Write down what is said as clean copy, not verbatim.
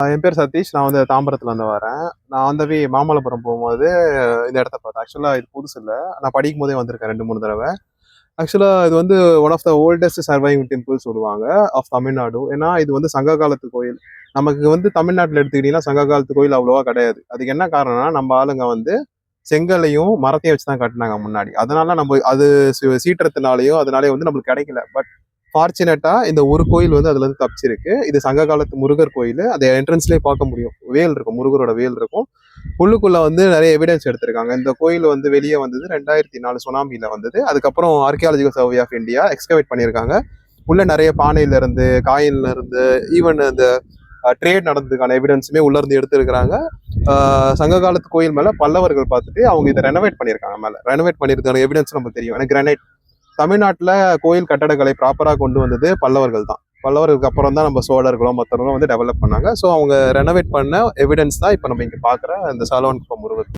என் பேர் சதீஷ். நான் வந்து தாம்பரத்துலேருந்து வரேன். நான் வந்து மாமல்லபுரம் போகும்போது இந்த இடத்த பார்த்தேன். ஆக்சுவலாக இது புதுசு இல்லை, நான் படிக்கும் போதே வந்திருக்கேன் 2 3 தடவை. ஆக்சுவலாக இது வந்து one of the oldest surviving temple சொல்லுவாங்க ஆஃப் தமிழ்நாடு. ஏன்னா இது வந்து சங்க காலத்து கோயில். நமக்கு வந்து தமிழ்நாட்டில் எடுத்துக்கிட்டிங்கன்னா சங்க காலத்து கோயில் அவ்வளோவா கிடையாது. அதுக்கு என்ன காரணம்னா நம்ம ஆளுங்க வந்து செங்கலையும் மரத்தையும் வச்சு தான் கட்டினாங்க முன்னாடி. அதனால நம்ம அது சீற்றத்தினாலேயோ அதனாலே வந்து நம்மளுக்கு கிடைக்கல. பட் ஃபார்ச்சுனேட்டா இந்த ஒரு கோயில் வந்து அதுல இருந்து தப்பிச்சிருக்கு. இது சங்க காலத்து முருகர் கோயில். அதை என்ட்ரன்ஸ்லேயே பார்க்க முடியும். வேல் இருக்கும், முருகரோட வேல் இருக்கும். உள்ளுக்குள்ள வந்து நிறைய எவிடன்ஸ் எடுத்திருக்காங்க. இந்த கோயில் வந்து வெளியே வந்தது 2004 சுனாமியில வந்தது. அதுக்கப்புறம் archaeological survey of India excavate பண்ணியிருக்காங்க. உள்ள நிறைய பானையில இருந்து, காயின்ல இருந்து, ஈவன் அந்த ட்ரேட் நடந்ததுக்கான எவிடன்ஸுமே உள்ள இருந்து எடுத்திருக்கிறாங்க. சங்க காலத்து கோயில் மேல பல்லவர்கள் பார்த்துட்டு அவங்க இதை ரெனோவேட் பண்ணியிருக்காங்க. மேல ரெனோவேட் பண்ணியிருக்கான எவிடன்ஸ் நமக்கு தெரியும். எனக்கு கிரானைட் தமிழ்நாட்டில் கோயில் கட்டடக்கலை ப்ராப்பராக கொண்டு வந்தது பல்லவர்கள் தான். பல்லவர்களுக்கு அப்புறம் தான் நம்ம சோழர்களும் மற்றவங்களும் வந்து டெவலப் பண்ணாங்க. ஸோ அவங்க ரெனோவேட் பண்ண எவிடன்ஸ் தான் இப்போ நம்ம இங்கே பார்க்குற இந்த சலவன் குப்பம் முருகர்.